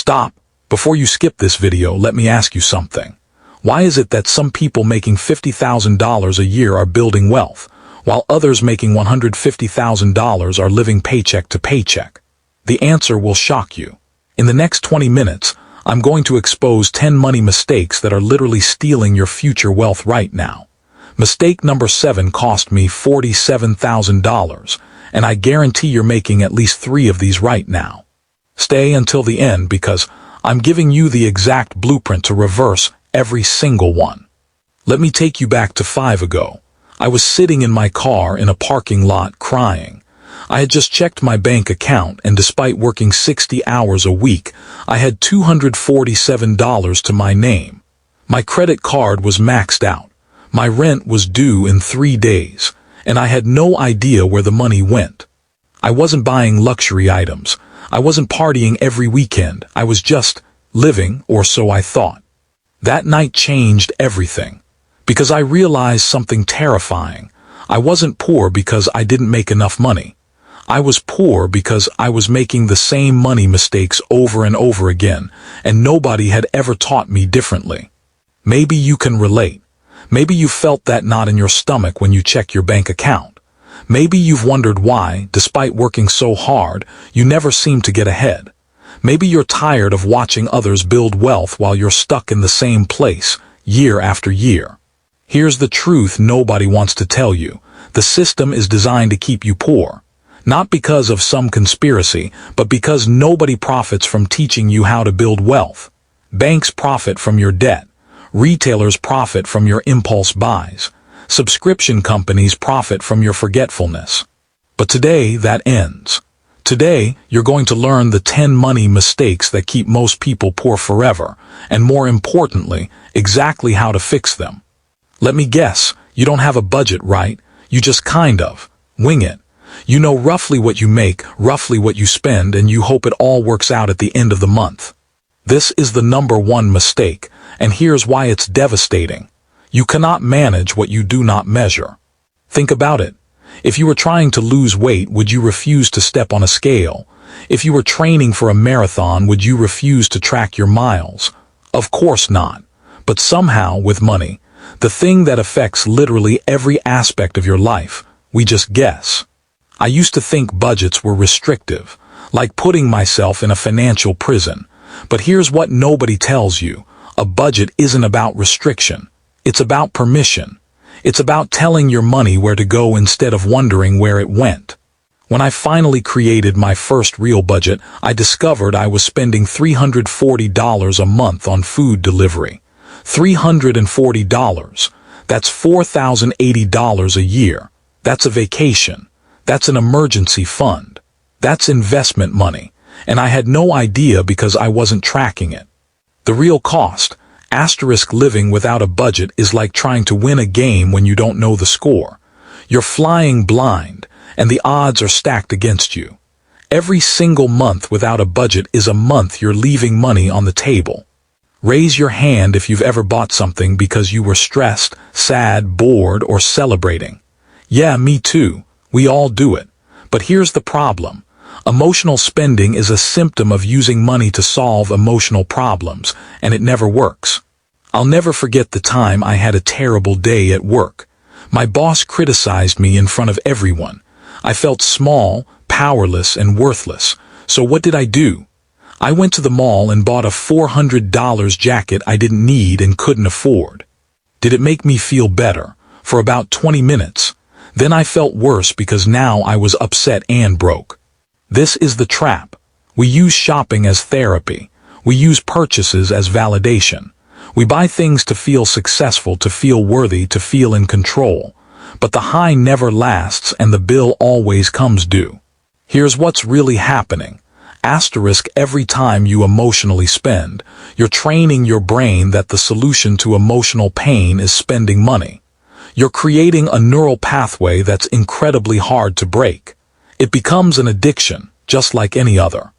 Stop. Before you skip this video, let me ask you something. Why is it that some people making $50,000 a year are building wealth, while others making $150,000 are living paycheck to paycheck? The answer will shock you. In the next 20 minutes, I'm going to expose 10 money mistakes that are literally stealing your future wealth right now. Mistake number 7 cost me $47,000, and I guarantee you're making at least 3 of these right now. Stay until the end because I'm giving you the exact blueprint to reverse every single one. Let me take you back to 5 ago. I was sitting in my car in a parking lot crying. I had just checked my bank account, and despite working 60 hours a week, I had $247 to my name. My credit card was maxed out. My rent was due in 3 days, and I had no idea where the money went. I wasn't buying luxury items. I wasn't partying every weekend. I was just living, or so I thought. That night changed everything, because I realized something terrifying. I wasn't poor because I didn't make enough money. I was poor because I was making the same money mistakes over and over again, and nobody had ever taught me differently. Maybe you can relate. Maybe you felt that knot in your stomach when you check your bank account. Maybe you've wondered why, despite working so hard, you never seem to get ahead. Maybe you're tired of watching others build wealth while you're stuck in the same place, year after year. Here's the truth nobody wants to tell you. The system is designed to keep you poor. Not because of some conspiracy, but because nobody profits from teaching you how to build wealth. Banks profit from your debt. Retailers profit from your impulse buys. Subscription companies profit from your forgetfulness. But today, that ends. Today, you're going to learn the 10 money mistakes that keep most people poor forever, and more importantly, exactly how to fix them. Let me guess, you don't have a budget, right? You just kind of wing it. You know roughly what you make, roughly what you spend, and you hope it all works out at the end of the month. This is the number 1 mistake, and here's why it's devastating. You cannot manage what you do not measure. Think about it. If you were trying to lose weight, would you refuse to step on a scale? If you were training for a marathon, would you refuse to track your miles? Of course not. But somehow, with money, the thing that affects literally every aspect of your life, we just guess. I used to think budgets were restrictive, like putting myself in a financial prison. But here's what nobody tells you. A budget isn't about restriction. It's about permission. It's about telling your money where to go instead of wondering where it went. When I finally created my first real budget, I discovered I was spending $340 a month on food delivery. $340. That's $4,080 a year. That's a vacation. That's an emergency fund. That's investment money. And I had no idea because I wasn't tracking it. The real cost, asterisk living without a budget, is like trying to win a game when you don't know the score. You're flying blind, and the odds are stacked against you. Every single month without a budget is a month you're leaving money on the table. Raise your hand if you've ever bought something because you were stressed, sad, bored, or celebrating. Yeah, me too. We all do it. But here's the problem. Emotional spending is a symptom of using money to solve emotional problems, and it never works. I'll never forget the time I had a terrible day at work. My boss criticized me in front of everyone. I felt small, powerless, and worthless. So what did I do? I went to the mall and bought a $400 jacket I didn't need and couldn't afford. Did it make me feel better? For about 20 minutes. Then I felt worse because now I was upset and broke. This is the trap. We use shopping as therapy. We use purchases as validation. We buy things to feel successful, to feel worthy, to feel in control. But the high never lasts and the bill always comes due. Here's what's really happening. Asterisk every time you emotionally spend, you're training your brain that the solution to emotional pain is spending money. You're creating a neural pathway that's incredibly hard to break. It becomes an addiction, just like any other.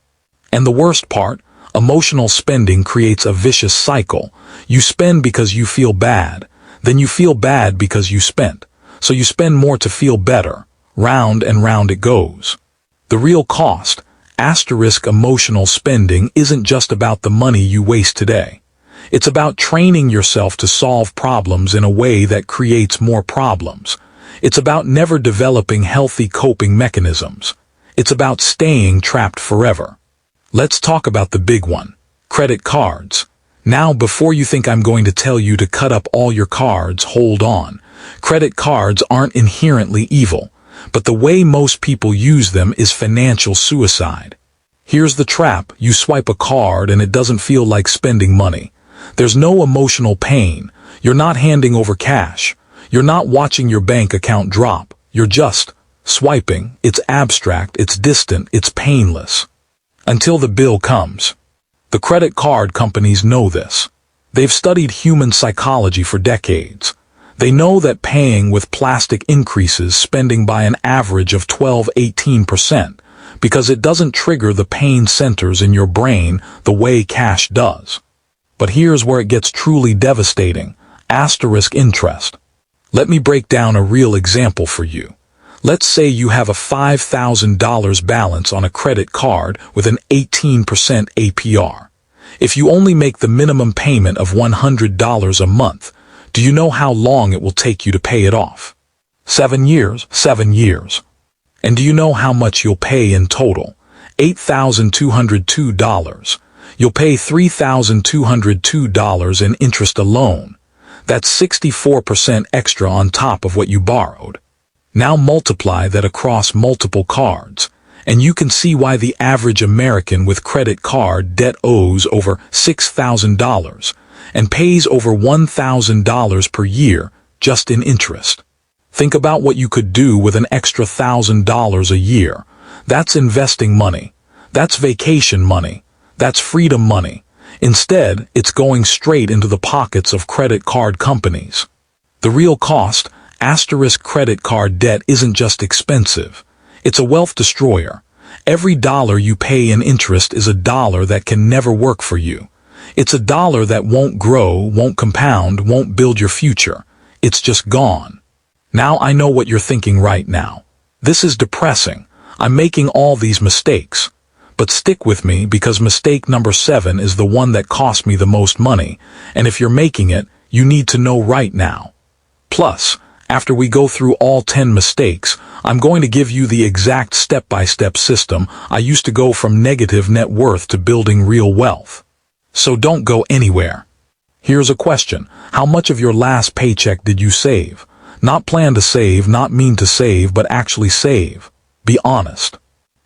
And the worst part, emotional spending creates a vicious cycle. You spend because you feel bad, then you feel bad because you spent. So you spend more to feel better. Round and round it goes. The real cost, Asterisk emotional spending isn't just about the money you waste today. It's about training yourself to solve problems in a way that creates more problems. It's about never developing healthy coping mechanisms. It's about staying trapped forever. Let's talk about the big one, credit cards. Now, before you think I'm going to tell you to cut up all your cards, hold on. Credit cards aren't inherently evil, but the way most people use them is financial suicide. Here's the trap: you swipe a card and it doesn't feel like spending money. There's no emotional pain. You're not handing over cash. You're not watching your bank account drop. You're just swiping. It's abstract, it's distant, it's painless. Until the bill comes. The credit card companies know this. They've studied human psychology for decades. They know that paying with plastic increases spending by an average of 12–18%, because it doesn't trigger the pain centers in your brain the way cash does. But here's where it gets truly devastating. Asterisk interest. Let me break down a real example for you. Let's say you have a $5,000 balance on a credit card with an 18% APR. If you only make the minimum payment of $100 a month, do you know how long it will take you to pay it off? 7 years, 7 years. And do you know how much you'll pay in total? $8,202. You'll pay $3,202 in interest alone. That's 64% extra on top of what you borrowed. Now multiply that across multiple cards, and you can see why the average American with credit card debt owes over $6,000 and pays over $1,000 per year just in interest. Think about what you could do with an extra $1,000 a year. That's investing money. That's vacation money. That's freedom money. Instead, it's going straight into the pockets of credit card companies. The real cost, asterisk credit card debt, isn't just expensive. It's a wealth destroyer. Every dollar you pay in interest is a dollar that can never work for you. It's a dollar that won't grow, won't compound, won't build your future. It's just gone. Now I know what you're thinking right now. This is depressing. I'm making all these mistakes. But stick with me, because mistake number 7 is the one that cost me the most money, and if you're making it, you need to know right now. Plus, after we go through all 10 mistakes, I'm going to give you the exact step-by-step system I used to go from negative net worth to building real wealth. So don't go anywhere. Here's a question. How much of your last paycheck did you save? Not plan to save, not mean to save, but actually save. Be honest.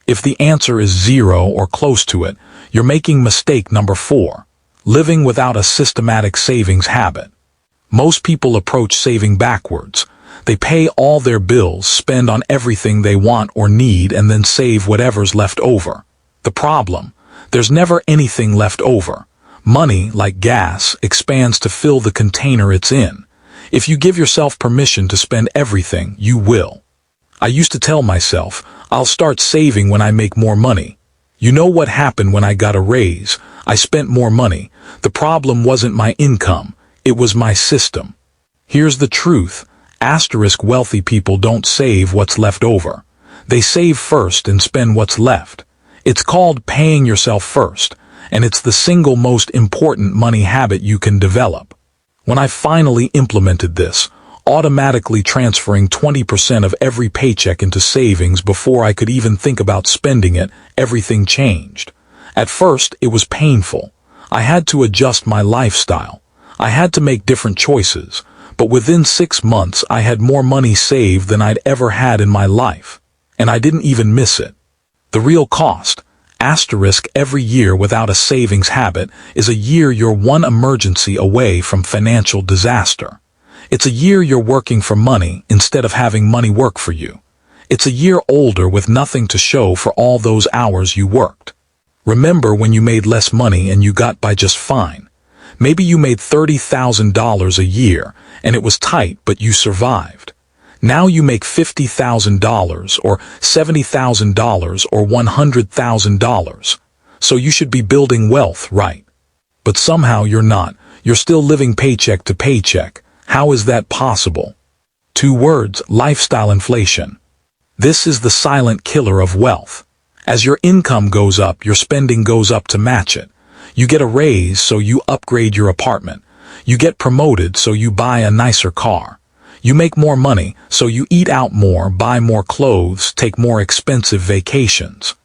If the answer is 0 or close to it, you're making mistake number 4, living without a systematic savings habit. Most people approach saving backwards. They pay all their bills, spend on everything they want or need, and then save whatever's left over. The problem: there's never anything left over. Money, like gas, expands to fill the container it's in. If you give yourself permission to spend everything, you will. I used to tell myself, I'll start saving when I make more money. You know what happened when I got a raise? I spent more money. The problem wasn't my income, it was my system. Here's the truth. Asterisk wealthy people don't save what's left over. They save first and spend what's left. It's called paying yourself first, and it's the single most important money habit you can develop. When I finally implemented this, automatically transferring 20% of every paycheck into savings before I could even think about spending it, everything changed. At first, it was painful. I had to adjust my lifestyle. I had to make different choices. But within 6 months, I had more money saved than I'd ever had in my life. And I didn't even miss it. The real cost, asterisk every year without a savings habit, is a year you're one emergency away from financial disaster. It's a year you're working for money instead of having money work for you. It's a year older with nothing to show for all those hours you worked. Remember when you made less money and you got by just fine? Maybe you made $30,000 a year and it was tight, but you survived. Now you make $50,000 or $70,000 or $100,000. So you should be building wealth, right? But somehow you're not. You're still living paycheck to paycheck. How is that possible? 2 words: lifestyle inflation. This is the silent killer of wealth. As your income goes up, your spending goes up to match it. You get a raise, so you upgrade your apartment. You get promoted, so you buy a nicer car. You make more money, so you eat out more, buy more clothes, take more expensive vacations.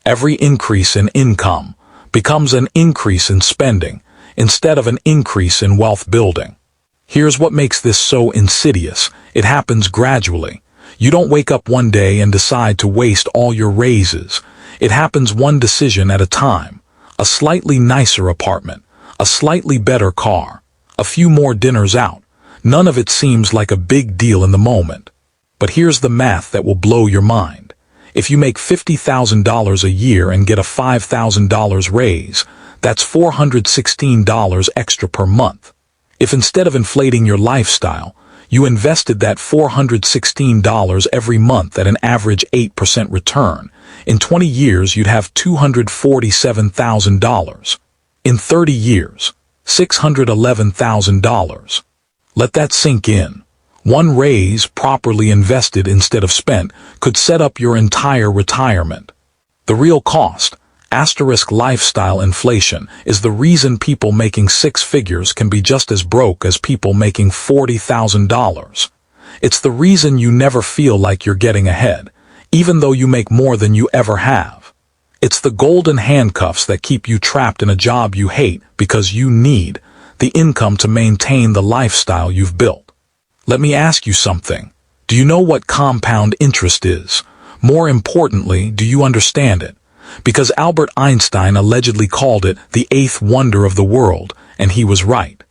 Every increase in income becomes an increase in spending instead of an increase in wealth building. Here's what makes this so insidious. It happens gradually. You don't wake up one day and decide to waste all your raises. It happens one decision at a time. A slightly nicer apartment, a slightly better car, a few more dinners out. None of it seems like a big deal in the moment. But here's the math that will blow your mind. If you make $50,000 a year and get a $5,000 raise, that's $416 extra per month. If instead of inflating your lifestyle, you invested that $416 every month at an average 8% return, in 20 years you'd have $247,000. In 30 years, $611,000. Let that sink in. One raise, properly invested instead of spent, could set up your entire retirement. The real cost, asterisk lifestyle inflation, is the reason people making six figures can be just as broke as people making $40,000. It's the reason you never feel like you're getting ahead, even though you make more than you ever have. It's the golden handcuffs that keep you trapped in a job you hate because you need the income to maintain the lifestyle you've built. Let me ask you something. Do you know what compound interest is? More importantly, do you understand it? Because Albert Einstein allegedly called it the eighth wonder of the world, and he was right.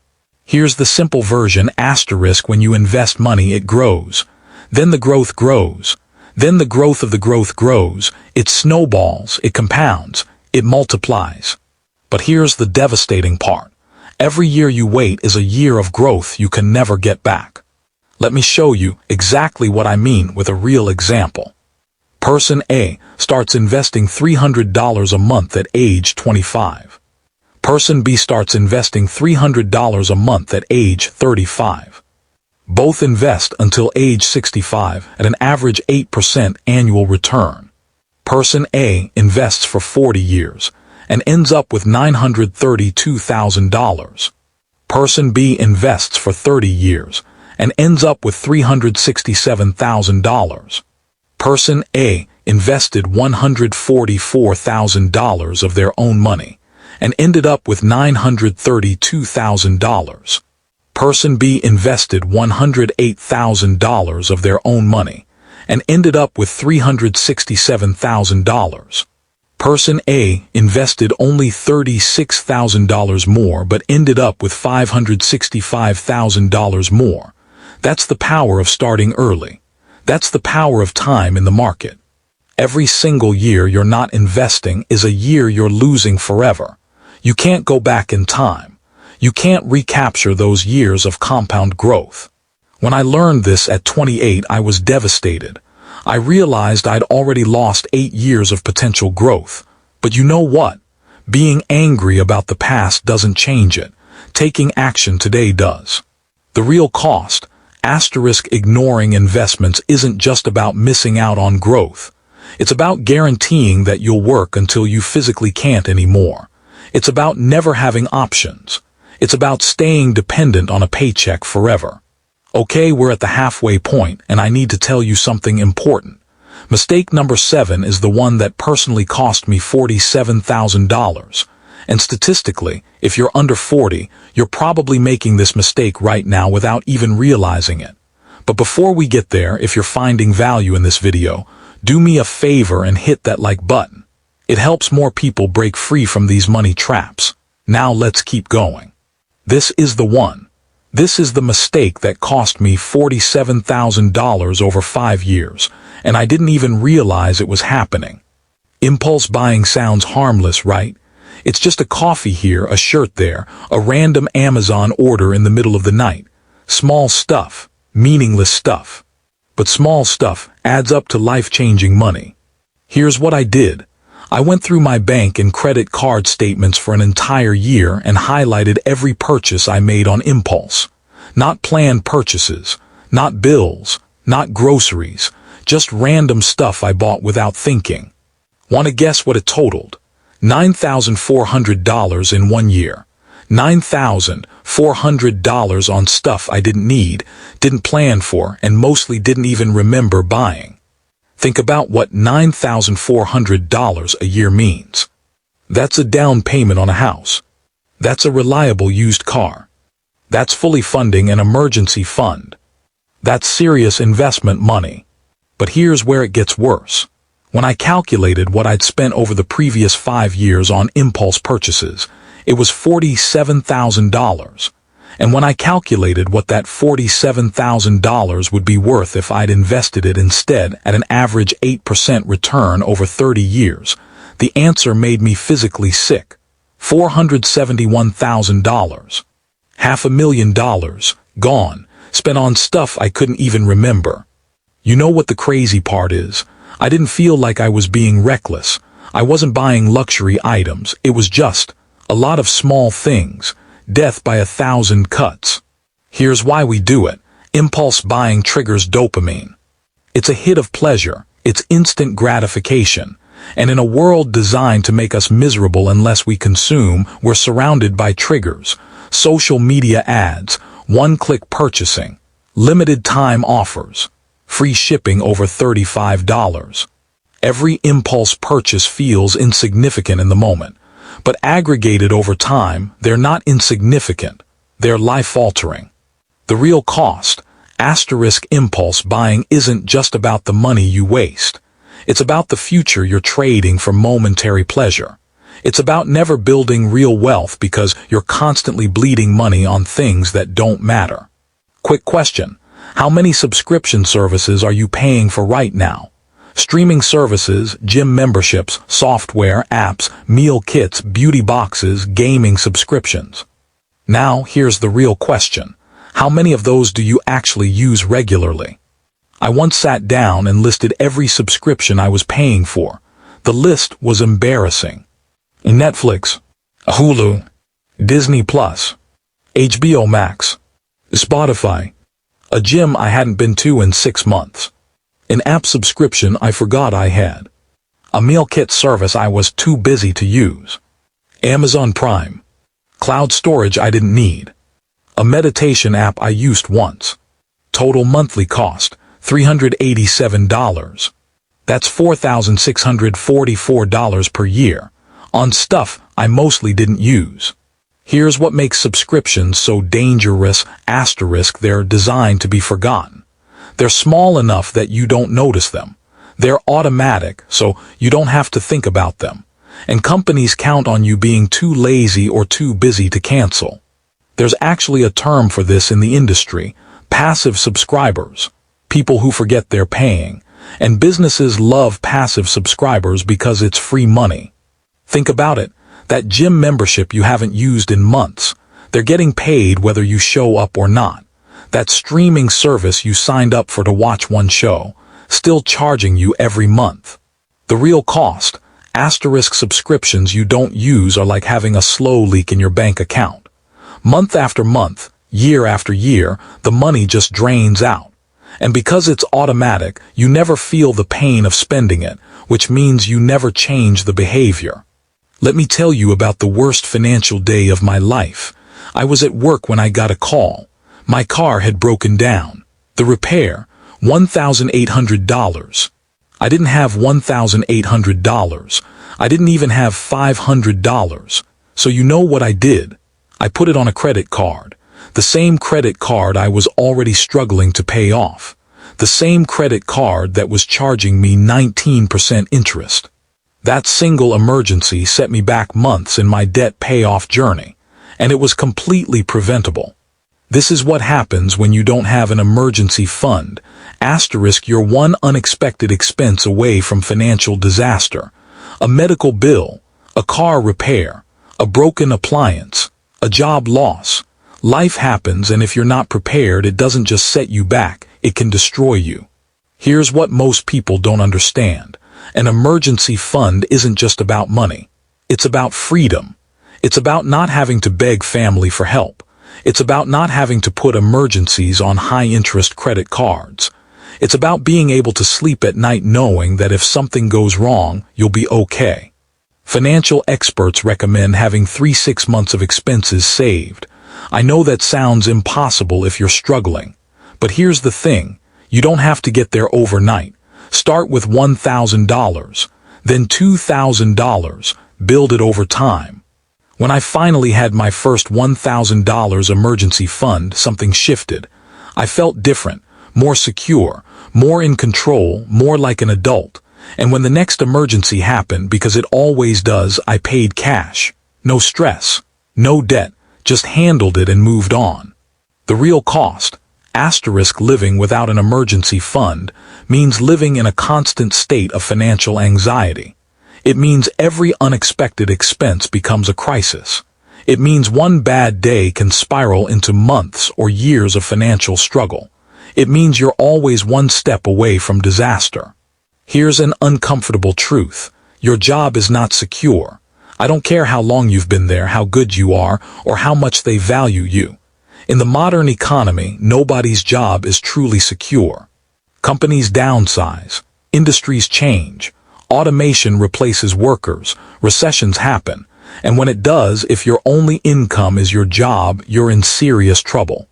Here's the simple version, asterisk when you invest money it grows. Then the growth grows. Then the growth of the growth grows. It snowballs, it compounds, it multiplies. But here's the devastating part. Every year you wait is a year of growth you can never get back. Let me show you exactly what I mean with a real example. Person A starts investing $300 a month at age 25. Person B starts investing $300 a month at age 35. Both invest until age 65 at an average 8% annual return. Person A invests for 40 years and ends up with $932,000. Person B invests for 30 years and ends up with $367,000. Person A invested $144,000 of their own money and ended up with $932,000. Person B invested $108,000 of their own money and ended up with $367,000. Person A invested only $36,000 more but ended up with $565,000 more. That's the power of starting early. That's the power of time in the market. Every single year you're not investing is a year you're losing forever. You can't go back in time. You can't recapture those years of compound growth. When I learned this at 28, I was devastated. I realized I'd already lost 8 years of potential growth. But you know what? Being angry about the past doesn't change it. Taking action today does. The real cost, asterisk ignoring investments, isn't just about missing out on growth. It's about guaranteeing that you'll work until you physically can't anymore. It's about never having options. It's about staying dependent on a paycheck forever. Okay, we're at the halfway point, and I need to tell you something important. Mistake number 7 is the one that personally cost me $47,000. And statistically, if you're under 40, you're probably making this mistake right now without even realizing it. But before we get there, if you're finding value in this video, do me a favor and hit that like button. It helps more people break free from these money traps. Now let's keep going. This is the one. This is the mistake that cost me $47,000 over 5 years, and I didn't even realize it was happening. Impulse buying sounds harmless, right? It's just a coffee here, a shirt there, a random Amazon order in the middle of the night. Small stuff, meaningless stuff. But small stuff adds up to life-changing money. Here's what I did. I went through my bank and credit card statements for an entire year and highlighted every purchase I made on impulse. Not planned purchases, not bills, not groceries, just random stuff I bought without thinking. Want to guess what it totaled? $9,400 in 1 year. $9,400 on stuff I didn't need, didn't plan for, and mostly didn't even remember buying. Think about what $9,400 a year means. That's a down payment on a house. That's a reliable used car. That's fully funding an emergency fund. That's serious investment money. But here's where it gets worse. When I calculated what I'd spent over the previous 5 years on impulse purchases, it was $47,000. And when I calculated what that $47,000 would be worth if I'd invested it instead at an average 8% return over 30 years, the answer made me physically sick. $471,000. $500,000, gone, spent on stuff I couldn't even remember. You know what the crazy part is? I didn't feel like I was being reckless. I wasn't buying luxury items. It was just a lot of small things. Death by 1,000 cuts. Here's why we do it. Impulse buying triggers dopamine. It's a hit of pleasure. It's instant gratification. And in a world designed to make us miserable unless we consume, we're surrounded by triggers. Social media ads, one-click purchasing, limited time offers, free shipping over $35. Every impulse purchase feels insignificant in the moment, but aggregated over time, they're not insignificant. They're life-altering. The real cost, asterisk impulse buying, isn't just about the money you waste. It's about the future you're trading for momentary pleasure. It's about never building real wealth because you're constantly bleeding money on things that don't matter. Quick question. How many subscription services are you paying for right now? Streaming services, gym memberships, software, apps, meal kits, beauty boxes, gaming subscriptions. Now, here's the real question. How many of those do you actually use regularly? I once sat down and listed every subscription I was paying for. The list was embarrassing. Netflix, Hulu, Disney Plus, HBO Max, Spotify, a gym I hadn't been to in 6 months, an app subscription I forgot I had, a meal kit service I was too busy to use, Amazon Prime, cloud storage I didn't need, a meditation app I used once. Total monthly cost, $387. That's $4,644 per year, on stuff I mostly didn't use. Here's what makes subscriptions so dangerous, asterisk, they're designed to be forgotten. They're small enough that you don't notice them. They're automatic, so you don't have to think about them. And companies count on you being too lazy or too busy to cancel. There's actually a term for this in the industry, passive subscribers, people who forget they're paying. And businesses love passive subscribers because it's free money. Think about it. That gym membership you haven't used in months, they're getting paid whether you show up or not. That streaming service you signed up for to watch one show, still charging you every month. The real cost, asterisk subscriptions you don't use are like having a slow leak in your bank account. Month after month, year after year, the money just drains out. And because it's automatic, you never feel the pain of spending it, which means you never change the behavior. Let me tell you about the worst financial day of my life. I was at work when I got a call. My car had broken down. The repair, $1,800. I didn't have $1,800. I didn't even have $500. So you know what I did? I put it on a credit card. The same credit card I was already struggling to pay off. The same credit card that was charging me 19% interest. That single emergency set me back months in my debt payoff journey, and it was completely preventable. This is what happens when you don't have an emergency fund, asterisk you're one unexpected expense away from financial disaster. A medical bill, a car repair, a broken appliance, a job loss. Life happens, and if you're not prepared, it doesn't just set you back, it can destroy you. Here's what most people don't understand. An emergency fund isn't just about money. It's about freedom. It's about not having to beg family for help. It's about not having to put emergencies on high-interest credit cards. It's about being able to sleep at night knowing that if something goes wrong, you'll be okay. Financial experts recommend having 3-6 months of expenses saved. I know that sounds impossible if you're struggling. But here's the thing, you don't have to get there overnight. Start with $1,000, then $2,000, build it over time. When I finally had my first $1,000 emergency fund, something shifted. I felt different, more secure, more in control, more like an adult. And when the next emergency happened, because it always does, I paid cash. No stress, no debt, just handled it and moved on. The real cost, asterisk living without an emergency fund, means living in a constant state of financial anxiety. It means every unexpected expense becomes a crisis. It means one bad day can spiral into months or years of financial struggle. It means you're always one step away from disaster. Here's an uncomfortable truth. Your job is not secure. I don't care how long you've been there, how good you are, or how much they value you. In the modern economy, nobody's job is truly secure. Companies downsize. Industries change. Automation replaces workers, recessions happen, and when it does, if your only income is your job, you're in serious trouble.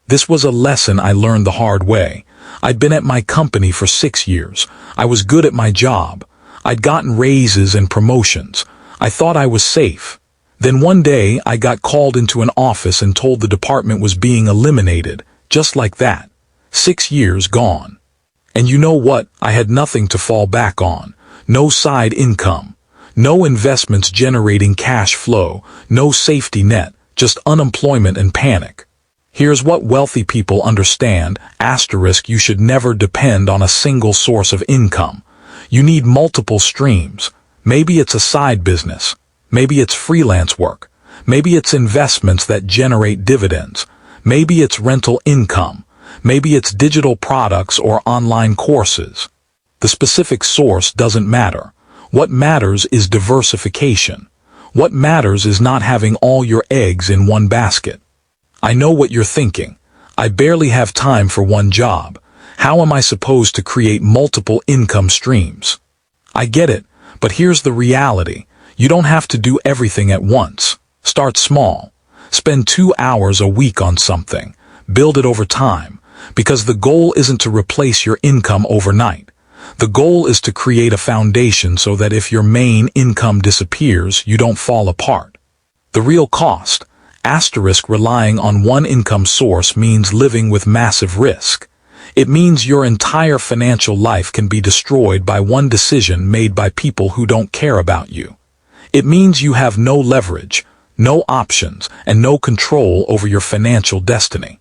This was a lesson I learned the hard way. I'd been at my company for 6 years. I was good at my job. I'd gotten raises and promotions. I thought I was safe. Then one day, I got called into an office and told the department was being eliminated, just like that. 6 years gone. And you know what? I had nothing to fall back on. No side income, no investments generating cash flow, no safety net, just unemployment and panic. Here's what wealthy people understand, asterisk, you should never depend on a single source of income. You need multiple streams. Maybe it's a side business. Maybe it's freelance work. Maybe it's investments that generate dividends. Maybe it's rental income. Maybe it's digital products or online courses. The specific source doesn't matter. What matters is diversification. What matters is not having all your eggs in one basket. I know what you're thinking. I barely have time for one job. How am I supposed to create multiple income streams? I get it, but here's the reality. You don't have to do everything at once. Start small. Spend 2 hours a week on something. Build it over time, because the goal isn't to replace your income overnight. The goal is to create a foundation so that if your main income disappears, you don't fall apart. The real cost, asterisk, relying on one income source means living with massive risk. It means your entire financial life can be destroyed by one decision made by people who don't care about you. It means you have no leverage, no options, and no control over your financial destiny.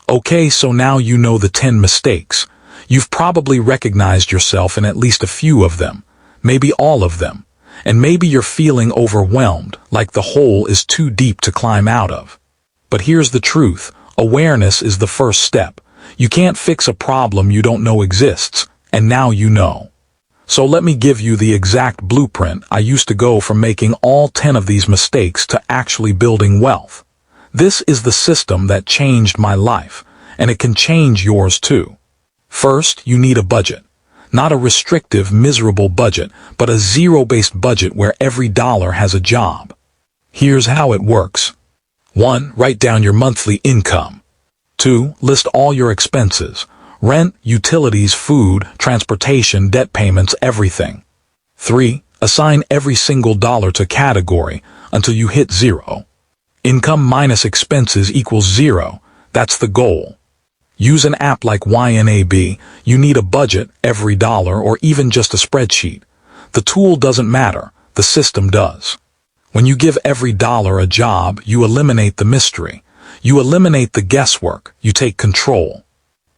Okay, so now you know the 10 mistakes. You've probably recognized yourself in at least a few of them, maybe all of them, and maybe you're feeling overwhelmed, like the hole is too deep to climb out of. But here's the truth, awareness is the first step. You can't fix a problem you don't know exists, and now you know. So let me give you the exact blueprint I used to go from making all 10 of these mistakes to actually building wealth. This is the system that changed my life, and it can change yours too. First, you need a budget. Not a restrictive, miserable budget, but a zero-based budget where every dollar has a job. Here's how it works. 1. Write down your monthly income. 2. List all your expenses. Rent, utilities, food, transportation, debt payments, everything. 3. Assign every single dollar to category until you hit 0. Income minus expenses equals 0. That's the goal. Use an app like YNAB. You need a budget, every dollar, or even just a spreadsheet. The tool doesn't matter, the system does. When you give every dollar a job, you eliminate the mystery. You eliminate the guesswork. You take control.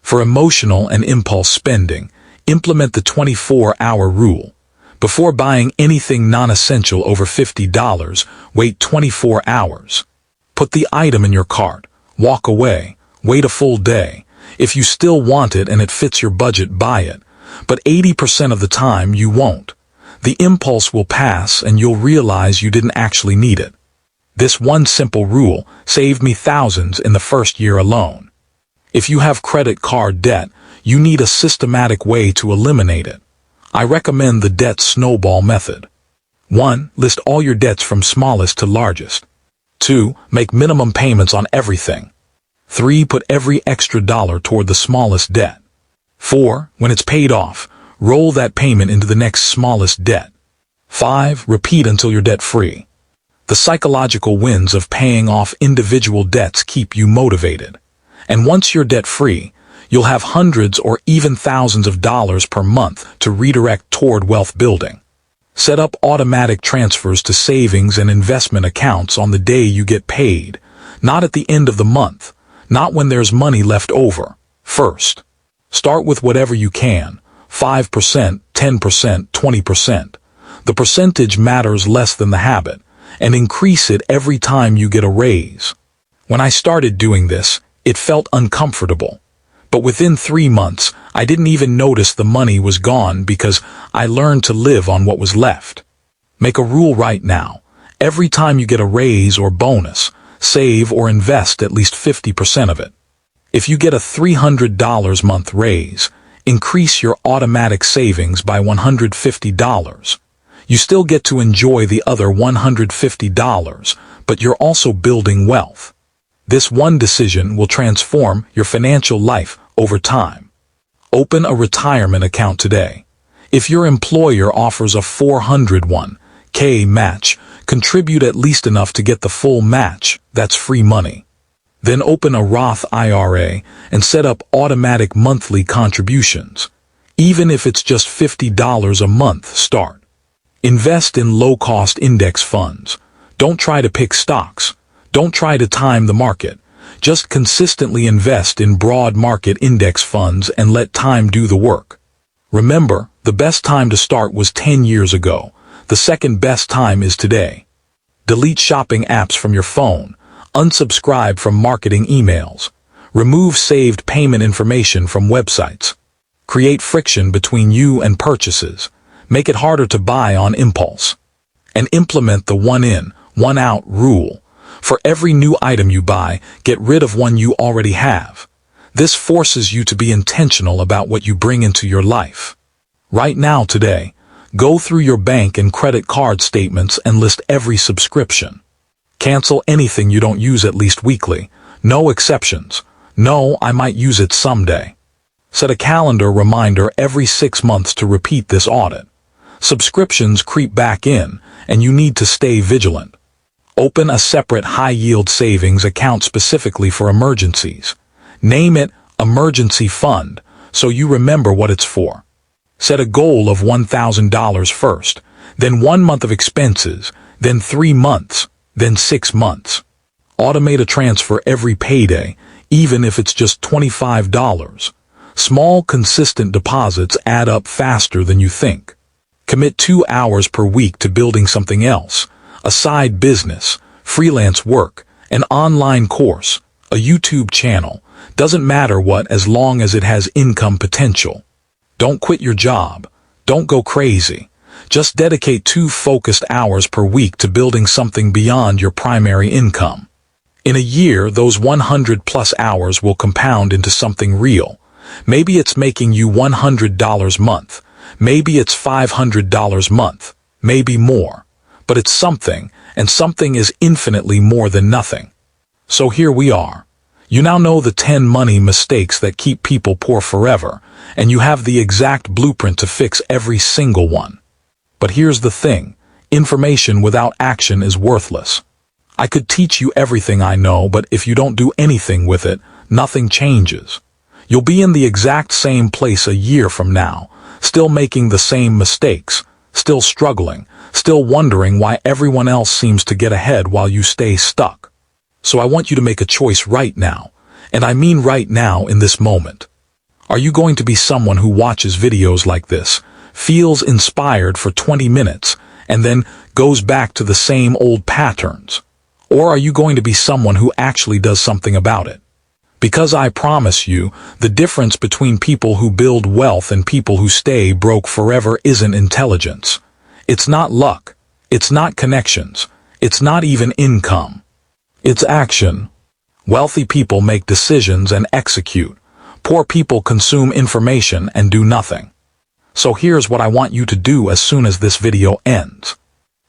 For emotional and impulse spending, implement the 24-hour rule. Before buying anything non-essential over $50, wait 24 hours. Put the item in your cart. Walk away. Wait a full day. If you still want it and it fits your budget, buy it. But 80% of the time you won't. The impulse will pass and you'll realize you didn't actually need it. This one simple rule saved me thousands in the first year alone. If you have credit card debt, You need a systematic way to eliminate it. I recommend the debt snowball method. 1. List all your debts from smallest to largest. 2. Make minimum payments on everything. 3. Put every extra dollar toward the smallest debt. 4. When it's paid off, roll that payment into the next smallest debt. 5. Repeat until you're debt-free. The psychological wins of paying off individual debts keep you motivated. And once you're debt-free, you'll have hundreds or even thousands of dollars per month to redirect toward wealth building. Set up automatic transfers to savings and investment accounts on the day you get paid, not at the end of the month, not when there's money left over. First, start with whatever you can, 5%, 10%, 20%. The percentage matters less than the habit, and increase it every time you get a raise. When I started doing this, it felt uncomfortable. But within 3 months, I didn't even notice the money was gone because I learned to live on what was left. Make a rule right now. Every time you get a raise or bonus, save or invest at least 50% of it. If you get a $300 month raise, increase your automatic savings by $150. You still get to enjoy the other $150, but you're also building wealth. This one decision will transform your financial life over time. Open a retirement account today. If your employer offers a 401k match, contribute at least enough to get the full match. That's free money. Then open a Roth IRA and set up automatic monthly contributions. Even if it's just $50 a month, start. Invest in low-cost index funds. Don't try to pick stocks. Don't try to time the market. Just consistently invest in broad market index funds and let time do the work. Remember, the best time to start was 10 years ago. The second best time is today. Delete shopping apps from your phone. Unsubscribe from marketing emails. Remove saved payment information from websites. Create friction between you and purchases. Make it harder to buy on impulse. And implement the one in, one out rule. For every new item you buy, get rid of one you already have. This forces you to be intentional about what you bring into your life. Right now today, go through your bank and credit card statements and list every subscription. Cancel anything you don't use at least weekly. No exceptions. No, I might use it someday. Set a calendar reminder every 6 months to repeat this audit. Subscriptions creep back in, and you need to stay vigilant. Open a separate high-yield savings account specifically for emergencies. Name it Emergency Fund, so you remember what it's for. Set a goal of $1,000 first, then 1 month of expenses, then 3 months, then 6 months. Automate a transfer every payday, even if it's just $25. Small, consistent deposits add up faster than you think. Commit 2 hours per week to building something else, a side business, freelance work, an online course, a YouTube channel. Doesn't matter what, as long as it has income potential. Don't quit your job. Don't go crazy. Just dedicate 2 focused hours per week to building something beyond your primary income. In a year, those 100+ hours will compound into something real. Maybe it's making you $100 a month. Maybe it's $500 a month. Maybe more. But it's something, and something is infinitely more than nothing. So here we are. You now know the 10 money mistakes that keep people poor forever, and you have the exact blueprint to fix every single one. But here's the thing. Information without action is worthless. I could teach you everything I know, but if you don't do anything with it, nothing changes. You'll be in the exact same place a year from now, still making the same mistakes, still struggling, still wondering why everyone else seems to get ahead while you stay stuck. So I want you to make a choice right now, and I mean right now in this moment. Are you going to be someone who watches videos like this, feels inspired for 20 minutes, and then goes back to the same old patterns? Or are you going to be someone who actually does something about it? Because I promise you, the difference between people who build wealth and people who stay broke forever isn't intelligence. It's not luck. It's not connections. It's not even income. It's action. Wealthy people make decisions and execute. Poor people consume information and do nothing. So here's what I want you to do as soon as this video ends.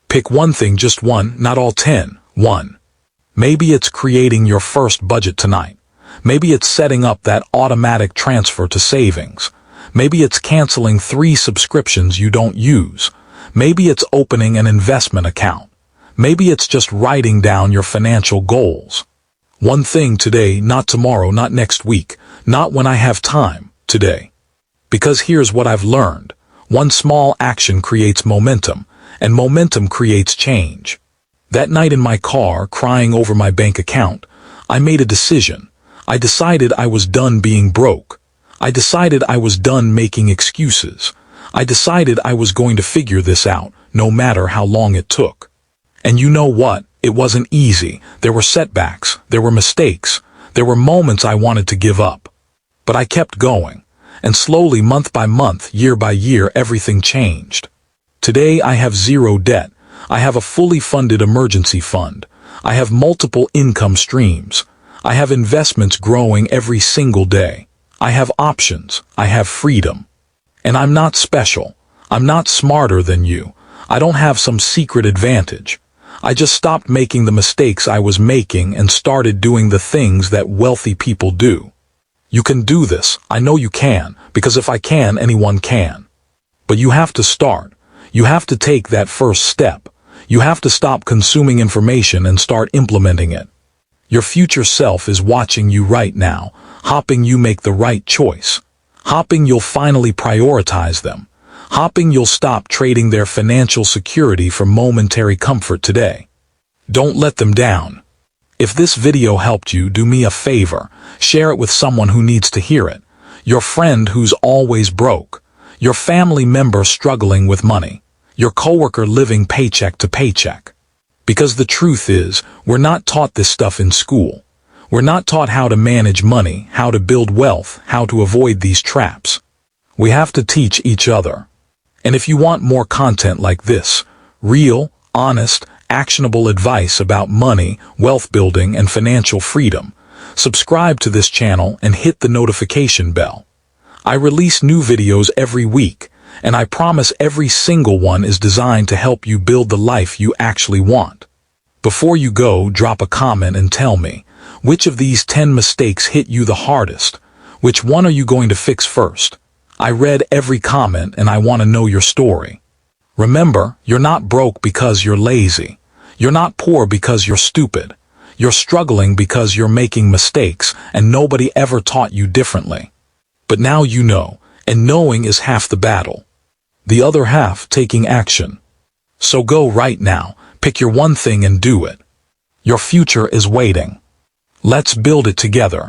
Pick one thing, just one, not all 10. 1. Maybe it's creating your first budget tonight. Maybe it's setting up that automatic transfer to savings. Maybe it's canceling 3 subscriptions you don't use. Maybe it's opening an investment account. Maybe it's just writing down your financial goals. One thing today, not tomorrow, not next week, not when I have time, today. Because here's what I've learned. One small action creates momentum, and momentum creates change. That night in my car, crying over my bank account, I made a decision. I decided I was done being broke. I decided I was done making excuses. I decided I was going to figure this out, no matter how long it took. And you know what? It wasn't easy. There were setbacks. There were mistakes. There were moments I wanted to give up. But I kept going. And slowly, month by month, year by year, everything changed. Today I have 0 debt. I have a fully funded emergency fund. I have multiple income streams. I have investments growing every single day. I have options. I have freedom. And I'm not special. I'm not smarter than you. I don't have some secret advantage. I just stopped making the mistakes I was making and started doing the things that wealthy people do. You can do this. I know you can, because if I can, anyone can. But you have to start. You have to take that first step. You have to stop consuming information and start implementing it. Your future self is watching you right now, hoping you make the right choice. Hoping you'll finally prioritize them. Hoping you'll stop trading their financial security for momentary comfort today. Don't let them down. If this video helped you, do me a favor. Share it with someone who needs to hear it. Your friend who's always broke. Your family member struggling with money. Your coworker living paycheck to paycheck. Because the truth is, we're not taught this stuff in school. We're not taught how to manage money, how to build wealth, how to avoid these traps. We have to teach each other. And if you want more content like this, real, honest, actionable advice about money, wealth building, and financial freedom, subscribe to this channel and hit the notification bell. I release new videos every week, and I promise every single one is designed to help you build the life you actually want. Before you go, drop a comment and tell me, which of these 10 mistakes hit you the hardest? Which one are you going to fix first? I read every comment and I want to know your story. Remember, you're not broke because you're lazy. You're not poor because you're stupid. You're struggling because you're making mistakes and nobody ever taught you differently. But now you know, and knowing is half the battle. The other half, taking action. So go right now, pick your one thing and do it. Your future is waiting. Let's build it together.